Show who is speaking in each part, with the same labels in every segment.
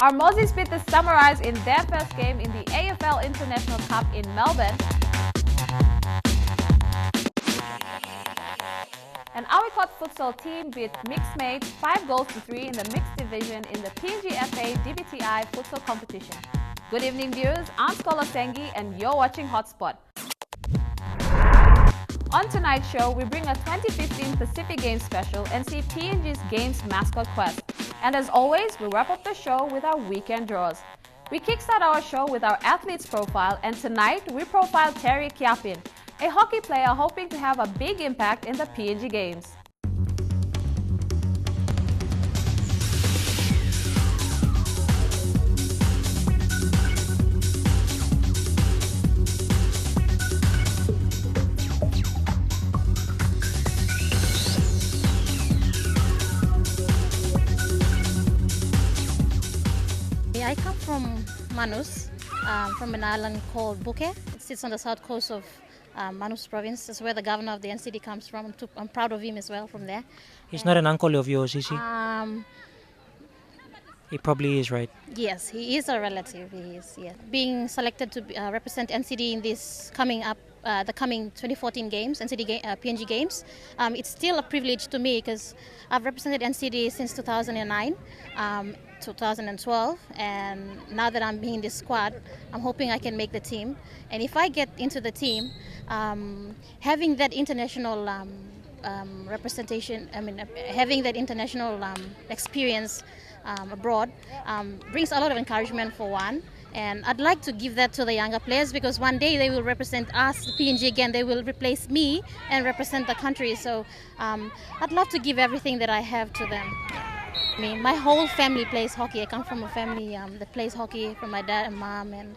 Speaker 1: Our Mozzies beat the Samurais in their first game in the AFL International Cup in Melbourne. And our Awicott futsal team beat Mixed Mates 5-3 in the mixed division in the PNG FA DBTI futsal competition. Good evening viewers, I'm Scholar Sengi and you're watching Hotspot. On tonight's show, we bring a 2015 Pacific Games special and see PNG's Games Mascot Quest. And as always, we wrap up the show with our weekend draws. We kickstart our show with our athletes profile, and tonight we profile Terry Kiapin, a hockey player hoping to have a big impact in the PNG Games.
Speaker 2: I come from Manus, from an island called Buke. It sits on the south coast of Manus province. That's where the governor of the NCD comes from. I'm proud of him as well from there.
Speaker 3: He's not an uncle of yours, is he? He probably is, right?
Speaker 2: Yes, he is a relative. He is, yeah. Being selected to represent NCD in this coming up, the coming 2014 games, PNG Games, it's still a privilege to me because I've represented NCD since 2009. 2012, and now that I'm in this squad, I'm hoping I can make the team. And if I get into the team, having that international representation, having that international experience abroad brings a lot of encouragement for one. And I'd like to give that to the younger players because one day they will represent us, the PNG again. They will replace me and represent the country. So I'd love to give everything that I have to them. My whole family plays hockey. I come from a family that plays hockey, from my dad and mom, and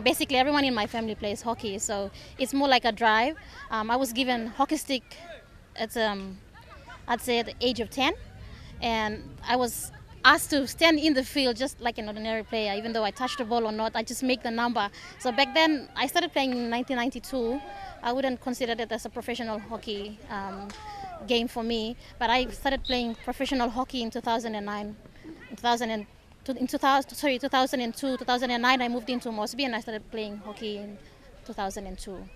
Speaker 2: basically everyone in my family plays hockey. So it's more like a drive. I was given hockey stick at I'd say at the age of 10, and I was asked to stand in the field just like an ordinary player. Even though I touched the ball or not, I just make the number. So back then, I started playing in 1992. I wouldn't consider that as a professional hockey game for me, but I started playing professional hockey in 2009. In 2002, 2009, I moved into Mosby and I started playing hockey in 2002.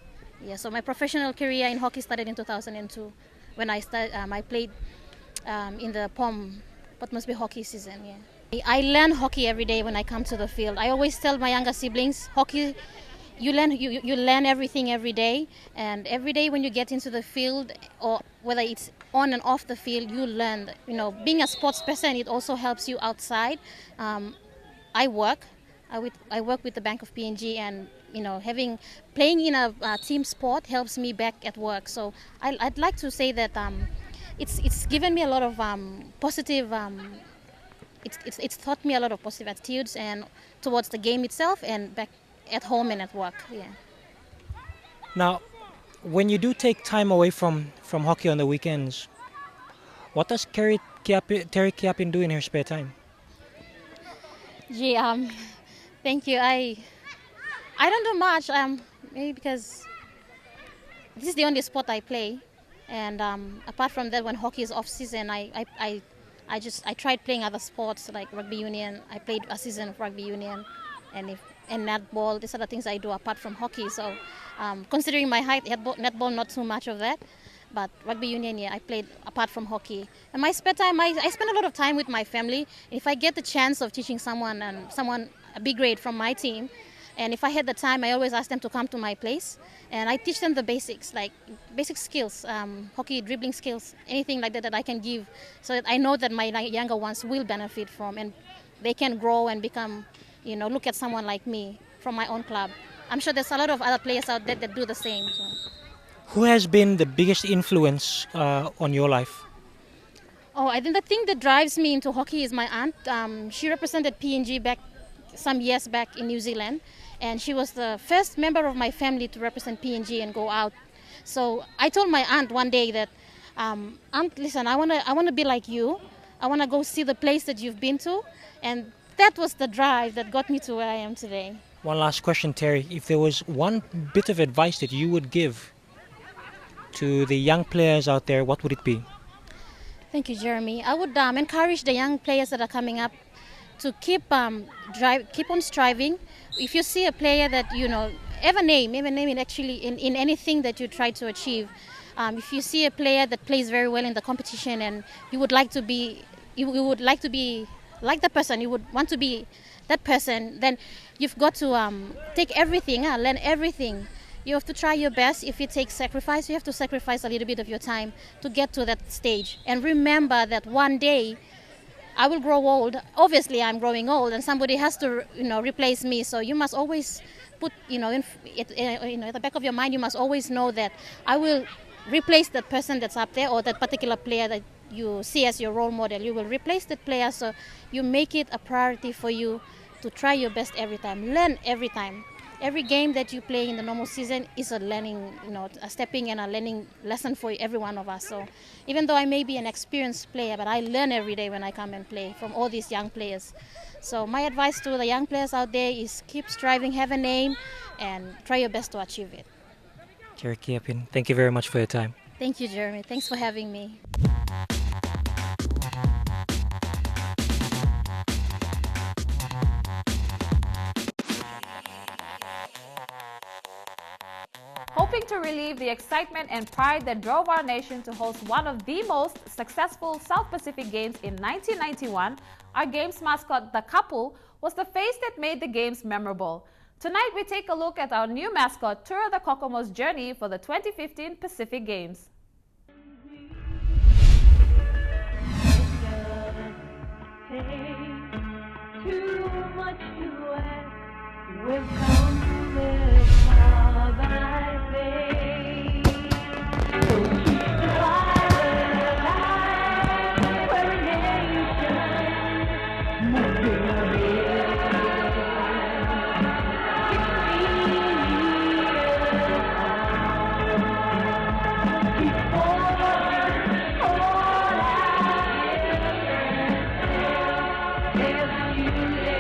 Speaker 2: Yeah, so my professional career in hockey started in 2002 when I played in the POM, what must be hockey season. Yeah, I learn hockey every day when I come to the field. I always tell my younger siblings, hockey. You learn everything every day, and every day when you get into the field, or whether it's on and off the field, you learn. Being a sports person, it also helps you outside. I work with the Bank of PNG, and playing in a team sport helps me back at work. So I'd like to say that it's given me a lot of positive. It's taught me a lot of positive attitudes and towards the game itself and back at home and at work. Yeah.
Speaker 3: Now, when you do take time away from hockey on the weekends, what does Terry Kiapin do in her spare time?
Speaker 2: Gee, thank you. I don't do much. Maybe because this is the only sport I play, and apart from that, when hockey is off season, I tried playing other sports like rugby union. I played a season of rugby union, and netball. These are the things I do apart from hockey. So considering my height, netball not too much of that, but rugby union, yeah, I played apart from hockey. And my spare time, I spend a lot of time with my family. If I get the chance of teaching someone a big grade from my team, and if I had the time, I always ask them to come to my place, and I teach them the basics, like basic skills, hockey dribbling skills, anything like that I can give, so that I know that my younger ones will benefit from, and they can grow and become, look at someone like me from my own club. I'm sure there's a lot of other players out there that do the same. So.
Speaker 3: Who has been the biggest influence on your life?
Speaker 2: Oh, I think the thing that drives me into hockey is my aunt. She represented PNG some years back in New Zealand, and she was the first member of my family to represent PNG and go out. So I told my aunt one day that, Aunt, listen, I wanna be like you. I wanna go see the place that you've been to, and that was the drive that got me to where I am today.
Speaker 3: One last question, Terry. If there was one bit of advice that you would give to the young players out there, what would it be?
Speaker 2: Thank you, Jeremy. I would encourage the young players that are coming up to keep on striving. If you see a player that ever name it actually in anything that you try to achieve. If you see a player that plays very well in the competition and you would like to be like that person, you would want to be that person, then you've got to take everything, learn everything. You have to try your best. If it takes sacrifice, you have to sacrifice a little bit of your time to get to that stage. And remember that one day I will grow old. Obviously, I'm growing old, and somebody has to, replace me. So you must always put, at the back of your mind, you must always know that I will replace that person that's up there, or that particular player that you see as your role model. You will replace that player, so you make it a priority for you to try your best every time. Learn every time. Every game that you play in the normal season is a learning, a stepping and a learning lesson for every one of us. So even though I may be an experienced player, but I learn every day when I come and play from all these young players. So my advice to the young players out there is keep striving, have a name, and try your best to achieve it.
Speaker 3: Terry Kiapin, thank you very much for your time.
Speaker 2: Thank you, Jeremy. Thanks for having me.
Speaker 1: Hoping to relieve the excitement and pride that drove our nation to host one of the most successful South Pacific Games in 1991, our Games mascot, the Couple, was the face that made the Games memorable. Tonight we take a look at our new mascot, Tura the Kokomo's journey for the 2015 Pacific Games.
Speaker 4: Too much to ask. We've come this far by faith. So keep the fire alive. We're a nation moving ahead. Keep forward, all as you lay for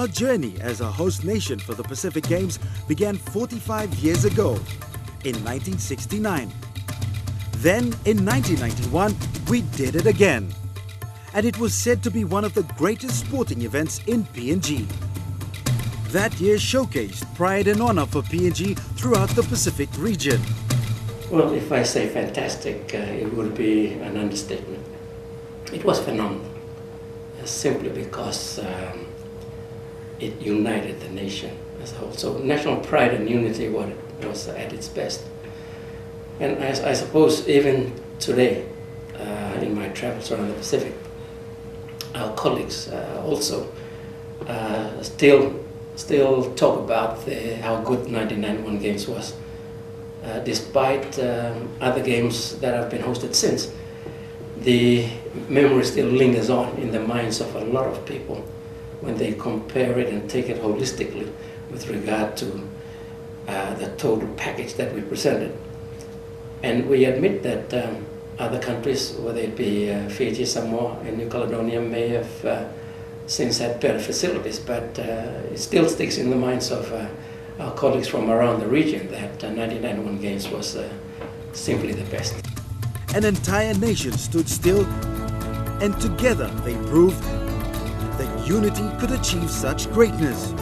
Speaker 5: Our journey as a host nation for the Pacific Games began 45 years ago, in 1969. Then, in 1991, we did it again. And it was said to be one of the greatest sporting events in PNG. That year showcased pride and honor for PNG throughout the Pacific region.
Speaker 6: Well, if I say fantastic, it would be an understatement. It was phenomenal, simply because it united the nation as a whole. So national pride and unity was at its best. And I suppose even today, in my travels around the Pacific, our colleagues also still talk about how good 1991 Games was, despite other games that have been hosted since. The memory still lingers on in the minds of a lot of people when they compare it and take it holistically with regard to the total package that we presented. And we admit that other countries, whether it be Fiji, Samoa, and New Caledonia, may have since had better facilities, but it still sticks in the minds of our colleagues from around the region that 1991 Games was simply the best.
Speaker 5: An entire nation stood still, and together they proved that unity could achieve such greatness.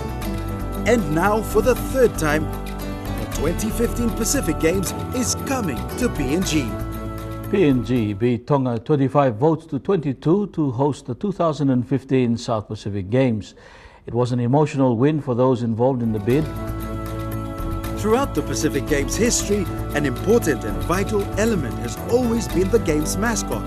Speaker 5: And now, for the third time, the 2015 Pacific Games is coming to PNG.
Speaker 7: PNG beat Tonga 25 votes to 22 to host the 2015 South Pacific Games. It was an emotional win for those involved in the bid.
Speaker 5: Throughout the Pacific Games history, an important and vital element has always been the Games mascot.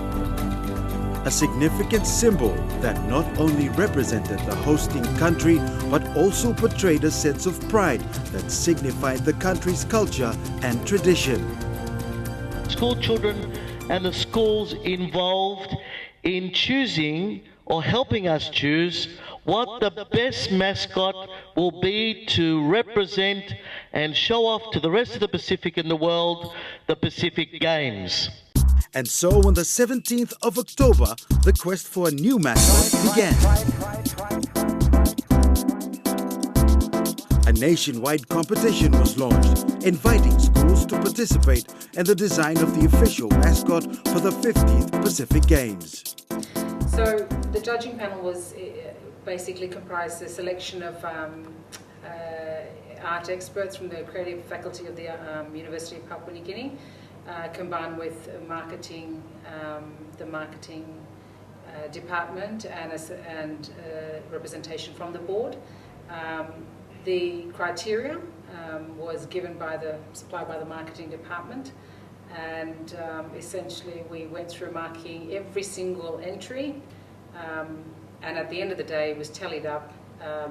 Speaker 5: A significant symbol that not only represented the hosting country, but also portrayed a sense of pride that signified the country's culture and tradition.
Speaker 8: School children and the schools involved in choosing or helping us choose what the best mascot will be to represent and show off to the rest of the Pacific and the world the Pacific Games.
Speaker 5: And so on the 17th of October, the quest for a new mascot began. A nationwide competition was launched, inviting schools to participate in the design of the official mascot for the 50th Pacific Games.
Speaker 9: So the judging panel was basically comprised a selection of art experts from the creative faculty of the University of Papua New Guinea, combined with marketing, the marketing department and representation from the board. The criteria was supplied by the marketing department, and essentially we went through marking every single entry, and at the end of the day it was tallied up.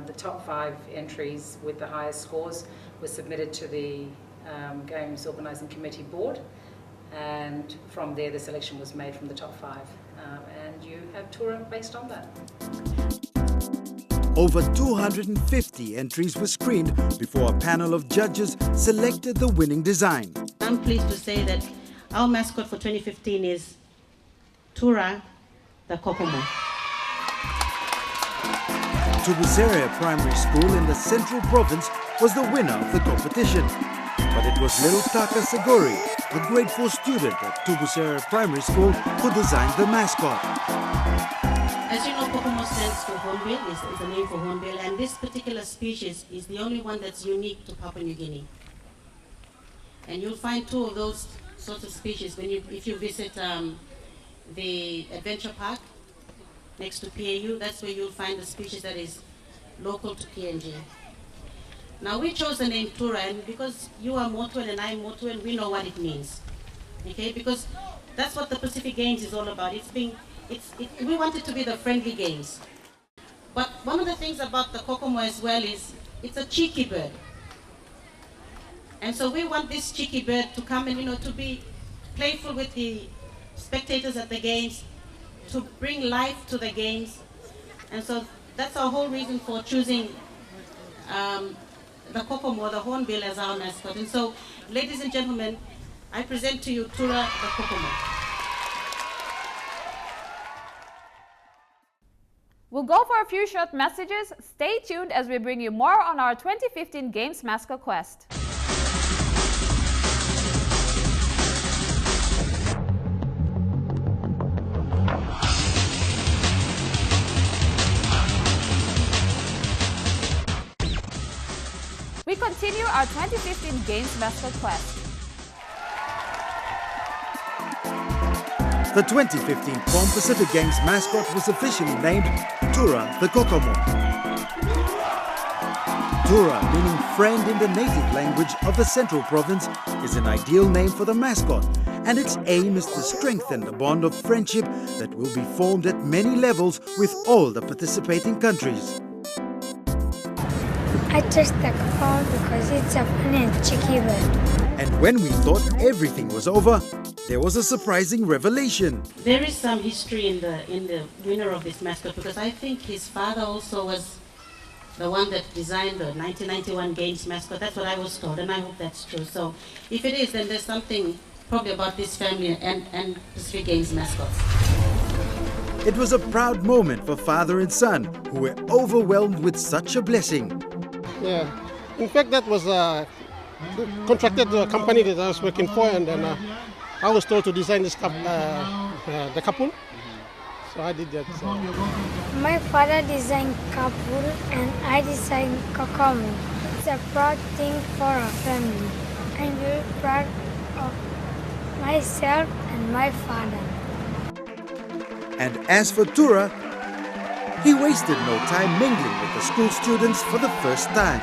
Speaker 9: The top 5 entries with the highest scores were submitted to the Games Organising Committee board, and from there the selection was made from the top 5, and you have Tura based on that.
Speaker 5: Over 250 entries were screened before a panel of judges selected the winning design.
Speaker 10: I'm pleased to say that our mascot for 2015 is Tura the Kokomo.
Speaker 5: Tubusera Primary School in the Central Province was the winner of the competition. But it was little Taka Sagori, a grade 4 student at Tubusera Primary School, who designed the mascot.
Speaker 10: As you know, Kokomo stands for hornbill, is the name for hornbill, and this particular species is the only one that's unique to Papua New Guinea. And you'll find 2 of those sorts of species if you visit the adventure park next to PAU. That's where you'll find the species that is local to PNG. Now we chose the name Tura, and because you are Motuel and I'm Motuel, we know what it means. Okay, because that's what the Pacific Games is all about. We want it to be the friendly games. But one of the things about the Kokomo as well is it's a cheeky bird. And so we want this cheeky bird to come and, to be playful with the spectators at the games, to bring life to the games. And so that's our whole reason for choosing the Kokomo, the hornbill, as our mascot. And so, ladies and gentlemen, I present to you Tura the Kokomo.
Speaker 1: We'll go for a few short messages. Stay tuned as we bring you more on our 2015 Games Mascot Quest. We continue our 2015 Games Mascot Quest.
Speaker 5: The 2015 Palm Pacific Games mascot was officially named Tura the Kokomo. Tura, meaning friend in the native language of the Central Province, is an ideal name for the mascot, and its aim is to strengthen the bond of friendship that will be formed at many levels with all the participating countries.
Speaker 11: I chose the Kokomo because it's a funny and cheeky bird.
Speaker 5: And when we thought everything was over, there was a surprising revelation.
Speaker 10: There is some history in the winner of this mascot, because I think his father also was the one that designed the 1991 Games mascot. That's what I was told, and I hope that's true. So if it is, then there's something probably about this family and Pacific Games mascots.
Speaker 5: It was a proud moment for father and son, who were overwhelmed with such a blessing.
Speaker 12: Yeah, in fact that was contracted to a company that I was working for, and then I was told to design this the couple, so I did that. So.
Speaker 11: My father designed couple and I designed Kokomo. It's a proud thing for our family. I'm very proud of myself and my father.
Speaker 5: And as for Tura, he wasted no time mingling with the school students for the first time.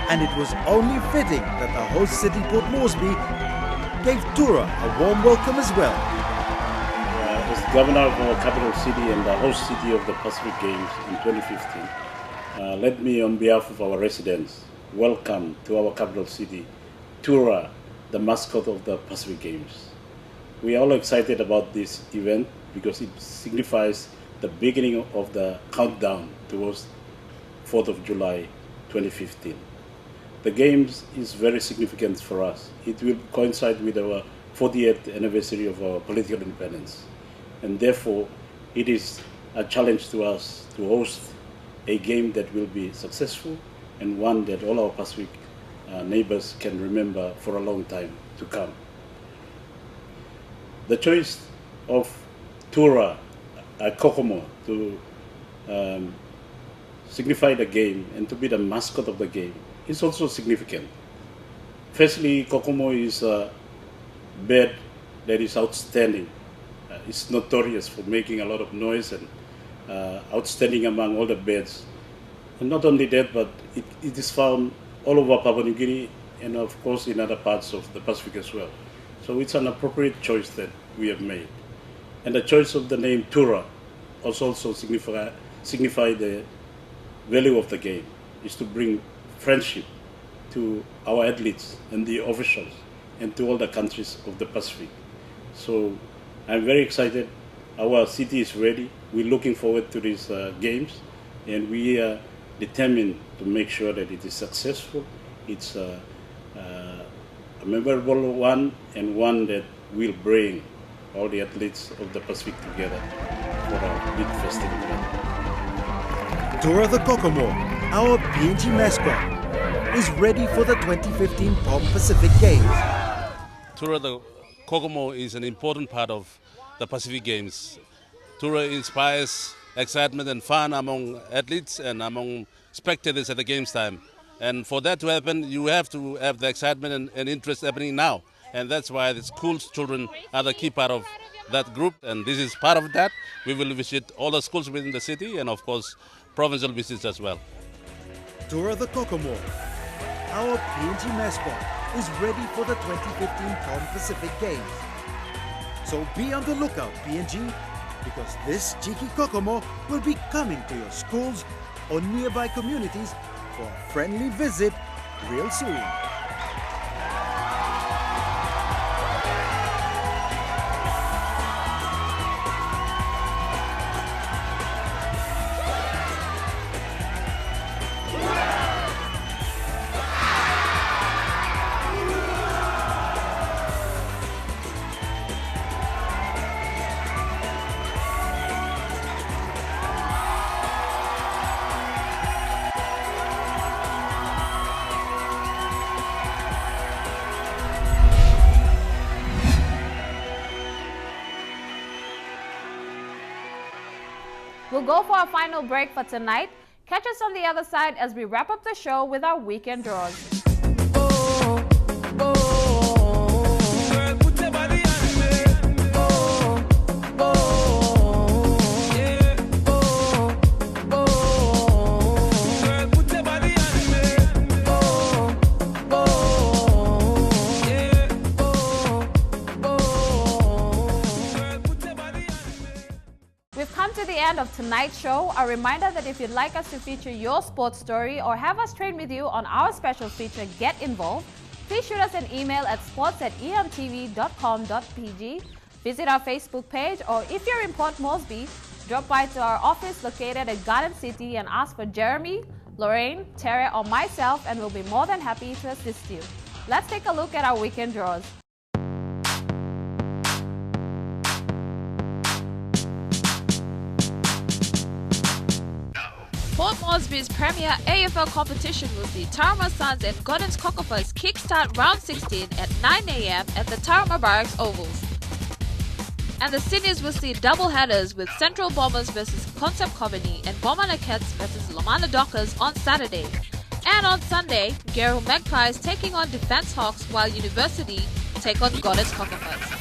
Speaker 5: And it was only fitting that the host city, Port Moresby, gave Tura a warm welcome as well.
Speaker 13: As governor of our capital city and the host city of the Pacific Games in 2015, let me, on behalf of our residents, welcome to our capital city, Tura, the mascot of the Pacific Games. We are all excited about this event because it signifies the beginning of the countdown towards 4th of July 2015. The Games is very significant for us. It will coincide with our 40th anniversary of our political independence. And therefore, it is a challenge to us to host a game that will be successful and one that all our Pacific neighbors can remember for a long time to come. The choice of Tura Kokomo to signify the game and to be the mascot of the game is also significant. Firstly, Kokomo is a bird that is outstanding. It's notorious for making a lot of noise and outstanding among all the birds. And not only that, but it is found all over Papua New Guinea and of course in other parts of the Pacific as well. So it's an appropriate choice that we have made. And the choice of the name Tura also signify the value of the game, is to bring friendship to our athletes and the officials and to all the countries of the Pacific. So I'm very excited. Our city is ready. We're looking forward to these games, and we are determined to make sure that it is successful. It's a memorable one, and one that will bring all the athletes of the Pacific together for a big festival.
Speaker 5: Tura the Kokomo, our PNG mascot, is ready for the 2015 Palm Pacific Games.
Speaker 14: Tura the Kokomo is an important part of the Pacific Games. Tura inspires excitement and fun among athletes and among spectators at the games time. And for that to happen, you have to have the excitement and interest happening now. And that's why the schools children are the key part of that group. And this is part of that. We will visit all the schools within the city and of course provincial visits as well.
Speaker 5: Tura the Kokomo, our PNG mascot, is ready for the 2015 Palm Pacific Games. So be on the lookout, PNG, because this cheeky Kokomo will be coming to your schools or nearby communities for a friendly visit real soon.
Speaker 1: We'll go for our final break for tonight. Catch us on the other side as we wrap up the show with our weekend draws. Of tonight's show, a reminder that if you'd like us to feature your sports story or have us train with you on our special feature Get Involved, please shoot us an email at sports@emtv.com.pg, visit our Facebook page, or if you're in Port Moresby, drop by to our office located at Garden City and ask for Jeremy, Lorraine, Terry, or myself, and we'll be more than happy to assist you. Let's take a look at our weekend draws. Port Moresby's premier AFL competition will see Tarama Suns and Gordon's Kokopus kickstart round 16 at 9 a.m. at the Tarama Barracks Ovals. And the Sydneys will see double headers with Central Bombers versus Concept Colony and Bomana Cats versus Lomana Dockers on Saturday. And on Sunday, Gero Magpies taking on Defence Hawks while University take on Gordon's Kokopus.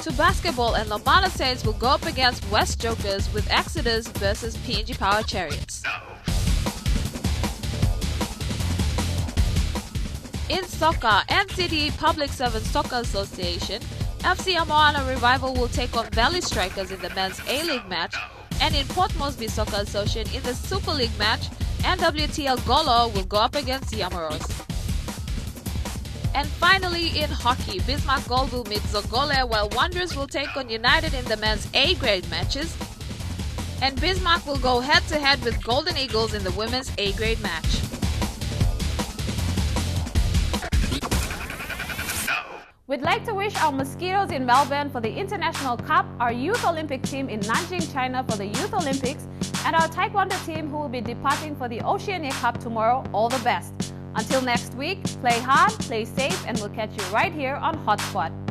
Speaker 1: To basketball, and Lomana Saints will go up against West Jokers with Exodus versus PNG Power Chariots. In soccer, NCD Public Servants Soccer Association, FC Amoana Revival will take on Valley Strikers in the men's A-League match, and in Port Moresby Soccer Association in the Super League match, NWTL Golo will go up against Yamaros. And finally, in hockey, Bismarck Gold will meet Zogole while Wanderers will take on United in the men's A-grade matches. And Bismarck will go head-to-head with Golden Eagles in the women's A-grade match. With We'd like to wish our Mosquitoes in Melbourne for the International Cup, our Youth Olympic team in Nanjing, China for the Youth Olympics, and our Taekwondo team who will be departing for the Oceania Cup tomorrow all the best. Until next week, play hard, play safe, and we'll catch you right here on Hotspot.